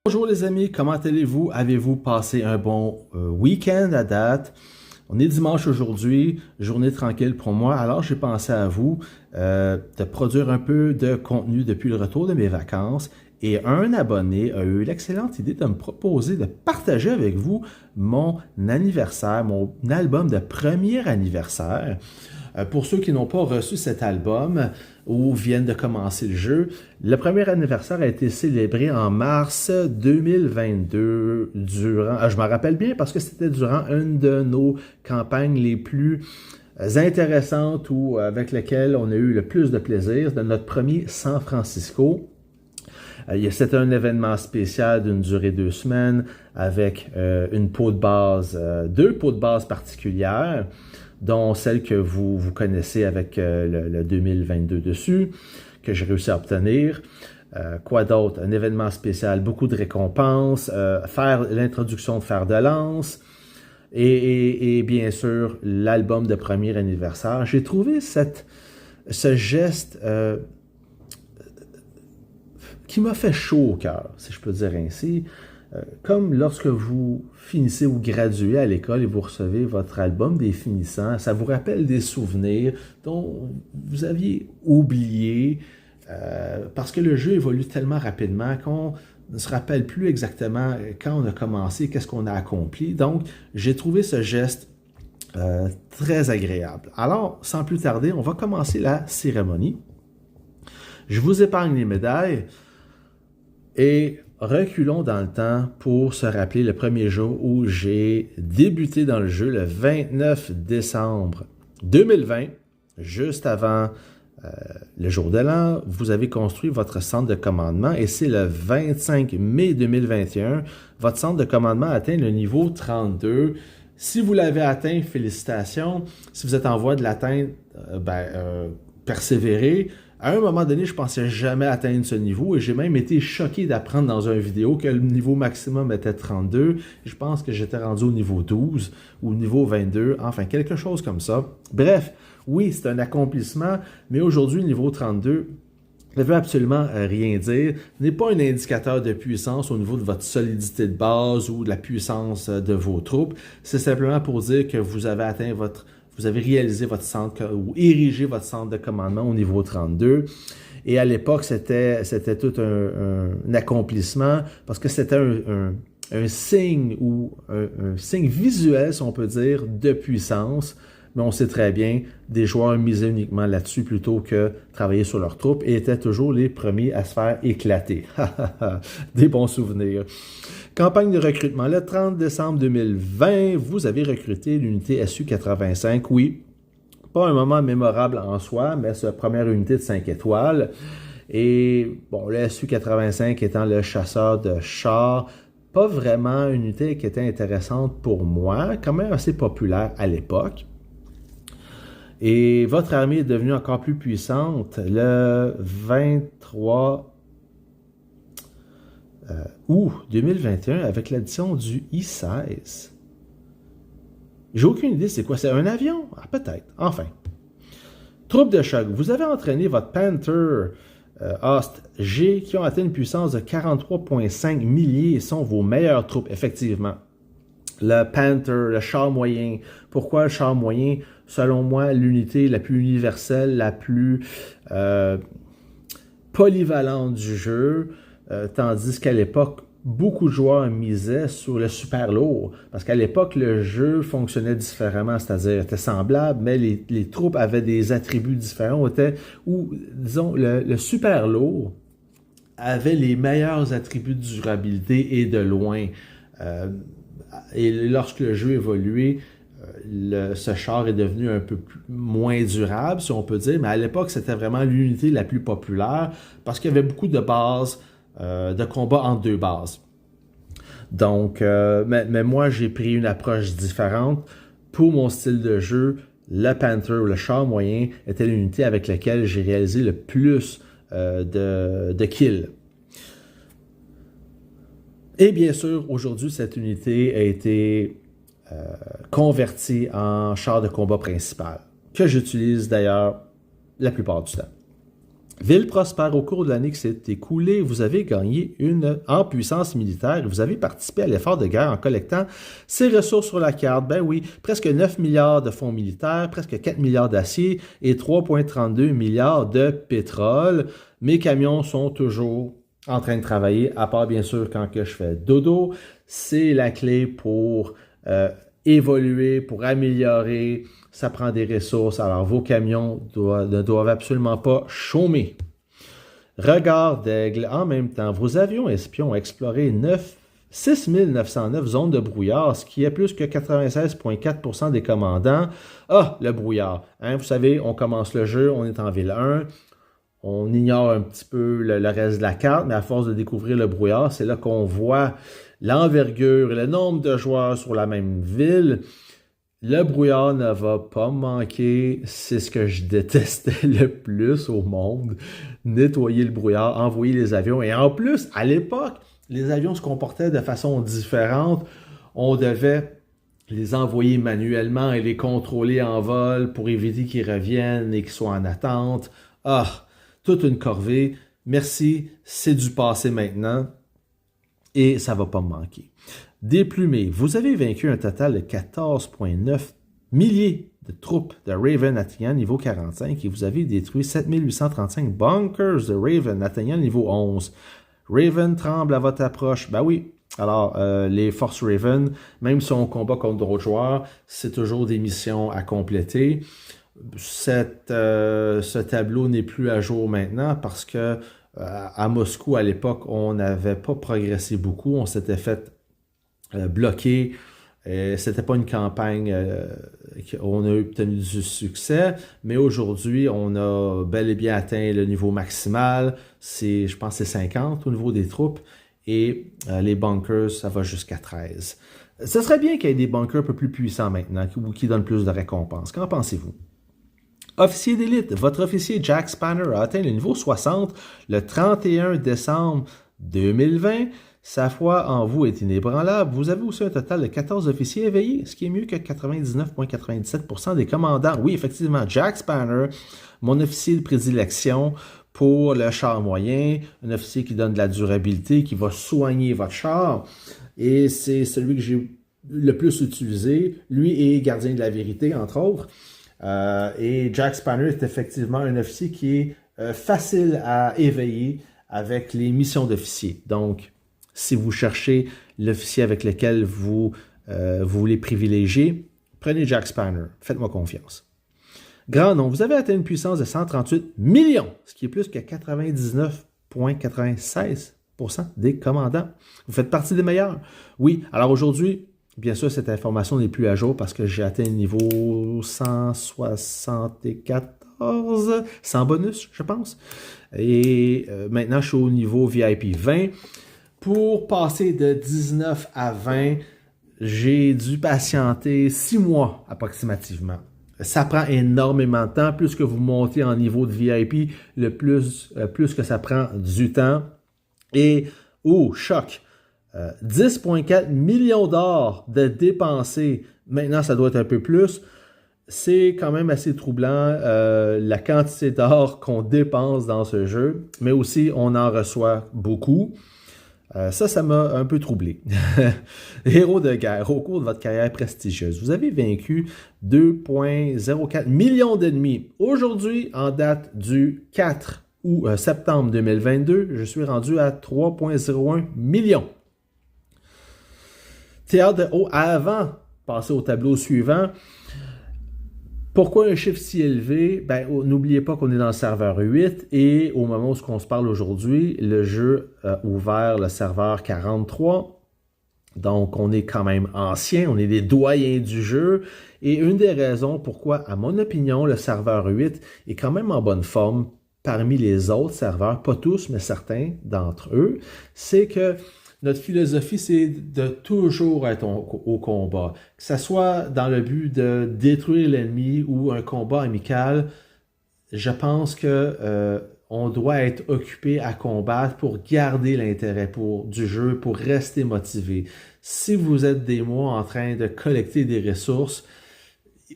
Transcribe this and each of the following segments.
Bonjour les amis, comment allez-vous? Avez-vous passé un bon week-end à date? On est dimanche aujourd'hui, journée tranquille pour moi, alors j'ai pensé à vous de produire un peu de contenu depuis le retour de mes vacances et un abonné a eu l'excellente idée de me proposer de partager avec vous mon anniversaire, mon album de premier anniversaire. Pour ceux qui n'ont pas reçu cet album ou viennent de commencer le jeu, le premier anniversaire a été célébré en mars 2022 durant, je me rappelle bien parce que c'était durant une de nos campagnes les plus intéressantes ou avec lesquelles on a eu le plus de plaisir, de notre premier San Francisco. C'était un événement spécial d'une durée de 2 semaines avec une peau de base, 2 peaux de base particulières, dont celle que vous connaissez avec le 2022 dessus, que j'ai réussi à obtenir. Quoi d'autre? Un événement spécial, beaucoup de récompenses, faire l'introduction de fer de lance et bien sûr l'album de premier anniversaire. J'ai trouvé ce geste qui m'a fait chaud au cœur, si je peux dire ainsi. Comme lorsque vous finissez ou graduez à l'école et vous recevez votre album des finissants, ça vous rappelle des souvenirs dont vous aviez oublié parce que le jeu évolue tellement rapidement qu'on ne se rappelle plus exactement quand on a commencé, qu'est-ce qu'on a accompli. Donc, j'ai trouvé ce geste très agréable. Alors, sans plus tarder, on va commencer la cérémonie. Je vous épargne les médailles et reculons dans le temps pour se rappeler le premier jour où j'ai débuté dans le jeu, le 29 décembre 2020, juste avant le jour de l'an. Vous avez construit votre centre de commandement et c'est le 25 mai 2021. Votre centre de commandement atteint le niveau 32. Si vous l'avez atteint, félicitations. Si vous êtes en voie de l'atteindre, persévérez. À un moment donné, je ne pensais jamais atteindre ce niveau et j'ai même été choqué d'apprendre dans une vidéo que le niveau maximum était 32. Je pense que j'étais rendu au niveau 12 ou au niveau 22, enfin quelque chose comme ça. Bref, oui, c'est un accomplissement, mais aujourd'hui, le niveau 32 ne veut absolument rien dire. Ce n'est pas un indicateur de puissance au niveau de votre solidité de base ou de la puissance de vos troupes. C'est simplement pour dire que vous avez atteint vous avez réalisé votre centre ou érigé votre centre de commandement au niveau 32. Et à l'époque, c'était tout un accomplissement parce que c'était un signe ou un signe visuel, si on peut dire, de puissance. Mais on sait très bien, des joueurs misaient uniquement là-dessus plutôt que travailler sur leurs troupes et étaient toujours les premiers à se faire éclater. Des bons souvenirs. Campagne de recrutement. Le 30 décembre 2020, vous avez recruté l'unité SU-85. Oui, pas un moment mémorable en soi, mais c'est la première unité de 5 étoiles. Et bon, le SU-85 étant le chasseur de chars, pas vraiment une unité qui était intéressante pour moi, quand même assez populaire à l'époque. Et votre armée est devenue encore plus puissante le 23 août 2021 avec l'addition du I-16. J'ai aucune idée c'est quoi. C'est un avion? Ah, peut-être. Enfin. Troupes de choc. Vous avez entraîné votre Panther Host G qui ont atteint une puissance de 43,5 milliers et sont vos meilleures troupes, effectivement. Le Panther, le char moyen. Pourquoi le char moyen? Selon moi, l'unité la plus universelle, la plus polyvalente du jeu, tandis qu'à l'époque, beaucoup de joueurs misaient sur le super lourd. Parce qu'à l'époque, le jeu fonctionnait différemment, c'est-à-dire était semblable, mais les troupes avaient des attributs différents. Disons, le super lourd avait les meilleurs attributs de durabilité et de loin. Et lorsque le jeu évoluait, ce char est devenu un peu moins durable, si on peut dire, mais à l'époque, c'était vraiment l'unité la plus populaire parce qu'il y avait beaucoup de bases, de combats entre 2 bases. Donc, mais moi, j'ai pris une approche différente. Pour mon style de jeu, le Panther, le char moyen, était l'unité avec laquelle j'ai réalisé le plus de kills. Et bien sûr, aujourd'hui, cette unité a été convertie en char de combat principal, que j'utilise d'ailleurs la plupart du temps. Ville prospère, au cours de l'année qui s'est écoulée, vous avez gagné en puissance militaire. Vous avez participé à l'effort de guerre en collectant ces ressources sur la carte. Ben oui, presque 9 milliards de fonds militaires, presque 4 milliards d'acier et 3,32 milliards de pétrole. Mes camions sont toujours en train de travailler, à part bien sûr quand que je fais dodo. C'est la clé pour évoluer, pour améliorer. Ça prend des ressources. Alors, vos camions ne doivent absolument pas chômer. Regard d'aigle. En même temps, vos avions espions ont exploré 6909 zones de brouillard, ce qui est plus que 96,4% des commandants. Ah, le brouillard. Hein, vous savez, on commence le jeu, on est en ville 1. On ignore un petit peu le reste de la carte, mais à force de découvrir le brouillard, c'est là qu'on voit l'envergure et le nombre de joueurs sur la même ville. Le brouillard ne va pas manquer. C'est ce que je détestais le plus au monde. Nettoyer le brouillard, envoyer les avions. Et en plus, à l'époque, les avions se comportaient de façon différente. On devait les envoyer manuellement et les contrôler en vol pour éviter qu'ils reviennent et qu'ils soient en attente. Ah, toute une corvée. Merci, c'est du passé maintenant et ça ne va pas me manquer. Déplumé, vous avez vaincu un total de 14,9 milliers de troupes de Raven atteignant niveau 45 et vous avez détruit 7835 bunkers de Raven atteignant niveau 11. Raven tremble à votre approche. Ben oui, alors les forces Raven, même si on combat contre d'autres joueurs, c'est toujours des missions à compléter. Ce tableau n'est plus à jour maintenant parce que à Moscou, à l'époque, on n'avait pas progressé beaucoup. On s'était fait bloquer. C'était pas une campagne on a obtenu du succès, mais aujourd'hui, on a bel et bien atteint le niveau maximal. Je pense que c'est 50 au niveau des troupes. Et les bunkers, ça va jusqu'à 13. Ce serait bien qu'il y ait des bunkers un peu plus puissants maintenant, qui donnent plus de récompenses. Qu'en pensez-vous? Officier d'élite, votre officier Jack Spanner a atteint le niveau 60 le 31 décembre 2020. Sa foi en vous est inébranlable. Vous avez aussi un total de 14 officiers éveillés, ce qui est mieux que 99,97% des commandants. Oui, effectivement, Jack Spanner, mon officier de prédilection pour le char moyen, un officier qui donne de la durabilité, qui va soigner votre char. Et c'est celui que j'ai le plus utilisé. Lui et Gardien de la vérité, entre autres. Et Jack Spanner est effectivement un officier qui est facile à éveiller avec les missions d'officier. Donc, si vous cherchez l'officier avec lequel vous voulez privilégier, prenez Jack Spanner. Faites-moi confiance. Grand nom, vous avez atteint une puissance de 138 millions, ce qui est plus que 99,96% des commandants. Vous faites partie des meilleurs. Oui, alors aujourd'hui, bien sûr, cette information n'est plus à jour parce que j'ai atteint le niveau 174, sans bonus, je pense. Et maintenant, je suis au niveau VIP 20. Pour passer de 19 à 20, j'ai dû patienter 6 mois approximativement. Ça prend énormément de temps. Plus que vous montez en niveau de VIP, plus que ça prend du temps. Et, choc! 10,4 millions d'or de dépensés. Maintenant, ça doit être un peu plus. C'est quand même assez troublant la quantité d'or qu'on dépense dans ce jeu. Mais aussi, on en reçoit beaucoup. Ça m'a un peu troublé. Héros de guerre, au cours de votre carrière prestigieuse, vous avez vaincu 2,04 millions d'ennemis. Aujourd'hui, en date du 4 août septembre 2022, je suis rendu à 3,01 millions. Théâtre de haut, avant, passer au tableau suivant. Pourquoi un chiffre si élevé? N'oubliez pas qu'on est dans le serveur 8 et au moment où on se parle aujourd'hui, le jeu a ouvert le serveur 43. Donc, on est quand même ancien, on est des doyens du jeu. Et une des raisons pourquoi, à mon opinion, le serveur 8 est quand même en bonne forme parmi les autres serveurs, pas tous, mais certains d'entre eux, c'est que notre philosophie, c'est de toujours être au combat. Que ce soit dans le but de détruire l'ennemi ou un combat amical, je pense que on doit être occupé à combattre pour garder l'intérêt du jeu, pour rester motivé. Si vous êtes des mois en train de collecter des ressources,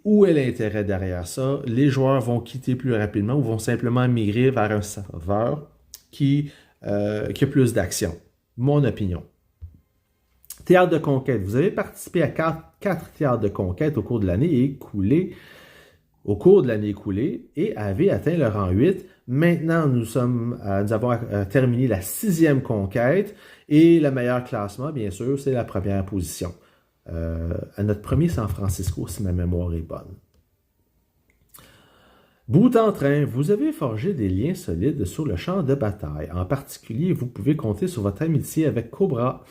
où est l'intérêt derrière ça? Les joueurs vont quitter plus rapidement ou vont simplement migrer vers un serveur qui a plus d'action. Mon opinion. Théâtre de conquête. Vous avez participé à 4 théâtres de conquête au cours de l'année écoulée. Et avez atteint le rang 8. Maintenant, nous avons terminé la 6e conquête et le meilleur classement, bien sûr, c'est la première position. À notre premier San Francisco, si ma mémoire est bonne. Bout en train, vous avez forgé des liens solides sur le champ de bataille. En particulier, vous pouvez compter sur votre amitié avec Cobra.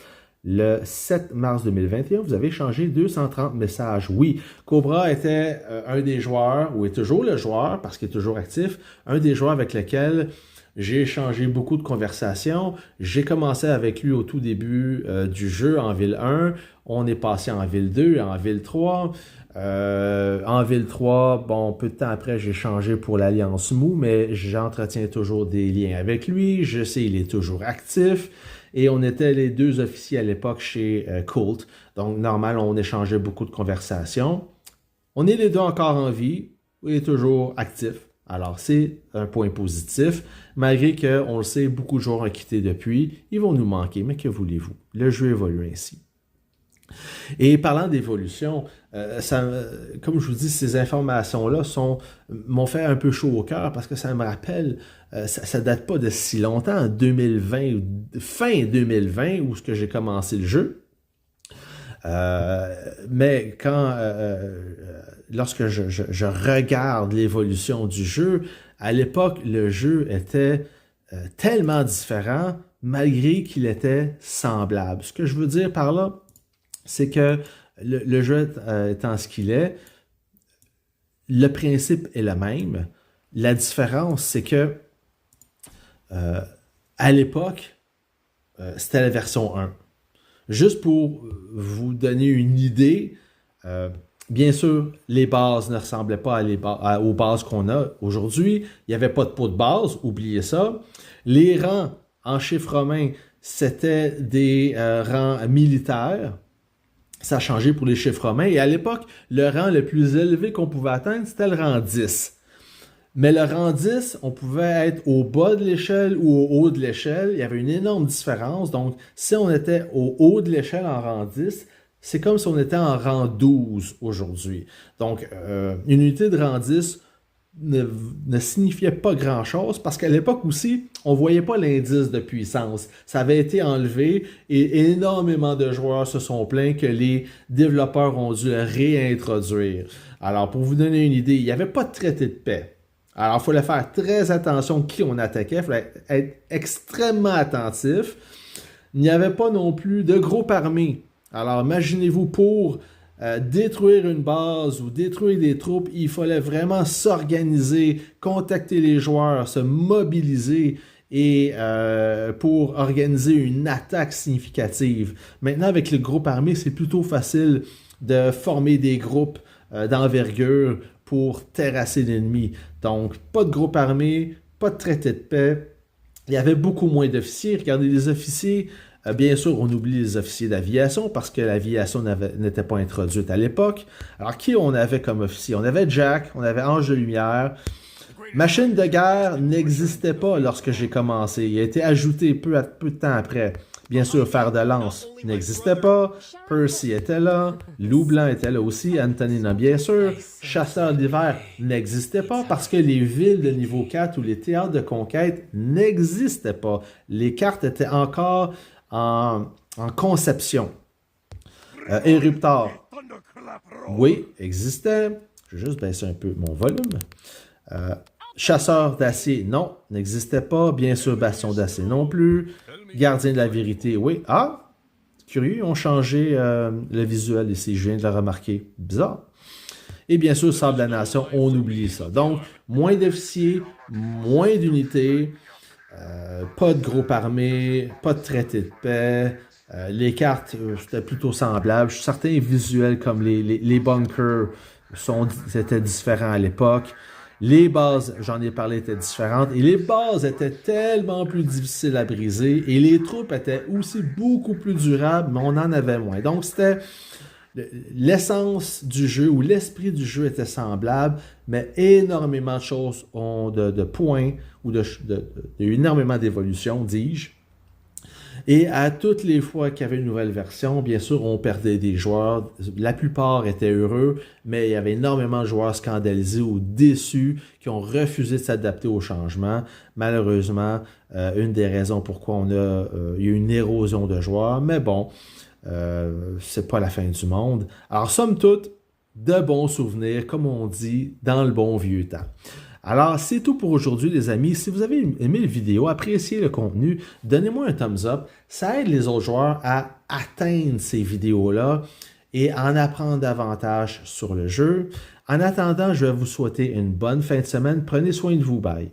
Le 7 mars 2021, vous avez échangé 230 messages. Oui, Cobra était un des joueurs, ou est toujours le joueur, parce qu'il est toujours actif, un des joueurs avec lesquels j'ai échangé beaucoup de conversations. J'ai commencé avec lui au tout début du jeu en ville 1. On est passé en ville 2 et en ville 3. En ville 3, bon, peu de temps après, j'ai changé pour l'Alliance Mou, mais j'entretiens toujours des liens avec lui. Je sais, il est toujours actif. Et on était les 2 officiers à l'époque chez Colt. Donc, normal, on échangeait beaucoup de conversations. On est les 2 encore en vie. Il est toujours actif. Alors, c'est un point positif. Malgré qu'on le sait, beaucoup de joueurs ont quitté depuis. Ils vont nous manquer, mais que voulez-vous? Le jeu évolue ainsi. Et parlant d'évolution, comme je vous dis, ces informations-là m'ont fait un peu chaud au cœur parce que ça me rappelle, ça date pas de si longtemps, en 2020, fin 2020, où j'ai commencé le jeu. Mais lorsque je regarde l'évolution du jeu, à l'époque, le jeu était tellement différent, malgré qu'il était semblable. Ce que je veux dire par là, c'est que le jeu étant ce qu'il est, le principe est le même. La différence, c'est que à l'époque, c'était la version 1. Juste pour vous donner une idée, bien sûr, les bases ne ressemblaient pas aux bases qu'on a aujourd'hui. Il n'y avait pas de pot de base, oubliez ça. Les rangs en chiffres romains, c'était des rangs militaires. Ça a changé pour les chiffres romains. Et à l'époque, le rang le plus élevé qu'on pouvait atteindre, c'était le rang 10. Mais le rang 10, on pouvait être au bas de l'échelle ou au haut de l'échelle. Il y avait une énorme différence. Donc, si on était au haut de l'échelle en rang 10, c'est comme si on était en rang 12 aujourd'hui. Donc, une unité de rang 10 ne signifiait pas grand-chose parce qu'à l'époque aussi, on ne voyait pas l'indice de puissance. Ça avait été enlevé et énormément de joueurs se sont plaints que les développeurs ont dû le réintroduire. Alors, pour vous donner une idée, il n'y avait pas de traité de paix. Alors, il fallait faire très attention qui on attaquait, il fallait être extrêmement attentif. Il n'y avait pas non plus de groupes armés. Alors, imaginez-vous, pour détruire une base ou détruire des troupes, il fallait vraiment s'organiser, contacter les joueurs, se mobiliser et pour organiser une attaque significative. Maintenant, avec le groupe armé, c'est plutôt facile de former des groupes d'envergure pour terrasser l'ennemi. Donc, pas de groupe armé, pas de traité de paix. Il y avait beaucoup moins d'officiers. Regardez, les officiers, bien sûr, on oublie les officiers d'aviation parce que l'aviation n'était pas introduite à l'époque. Alors, qui on avait comme officier? On avait Jack, on avait Ange de Lumière. Machine de guerre n'existait pas lorsque j'ai commencé. Il a été ajouté peu de temps après. Bien sûr, Fer de lance n'existait pas. Percy était là. Loup Blanc était là aussi. Antonina, bien sûr. Chasseur d'hiver n'existait pas parce que les villes de niveau 4 ou les théâtres de conquête n'existaient pas. Les cartes étaient encore en conception. Éruptor, oui, existait. Je vais juste baisser un peu mon volume. Chasseur d'acier, non, n'existait pas. Bien sûr, Bastion d'acier non plus. Gardien de la vérité, oui. Ah, curieux, ils ont changé le visuel ici, je viens de le remarquer. Bizarre. Et bien sûr, Sable de la Nation, on oublie ça. Donc, moins d'officiers, moins d'unités, pas de groupe armé, pas de traité de paix. Les cartes, c'était plutôt semblable. Certains visuels comme les bunkers étaient différents à l'époque. Les bases, j'en ai parlé, étaient différentes. Et les bases étaient tellement plus difficiles à briser. Et les troupes étaient aussi beaucoup plus durables, mais on en avait moins. Donc, c'était l'essence du jeu ou l'esprit du jeu était semblable, mais énormément de choses de points ou il y a eu énormément d'évolutions, dis-je. Et à toutes les fois qu'il y avait une nouvelle version, bien sûr, on perdait des joueurs. La plupart étaient heureux, mais il y avait énormément de joueurs scandalisés ou déçus qui ont refusé de s'adapter au changement. Malheureusement, une des raisons pourquoi il y a eu une érosion de joueurs. Mais bon, c'est pas la fin du monde. Alors, somme toute, de bons souvenirs, comme on dit, dans le bon vieux temps. Alors, c'est tout pour aujourd'hui, les amis. Si vous avez aimé la vidéo, apprécié le contenu, donnez-moi un thumbs up. Ça aide les autres joueurs à atteindre ces vidéos-là et en apprendre davantage sur le jeu. En attendant, je vais vous souhaiter une bonne fin de semaine. Prenez soin de vous. Bye.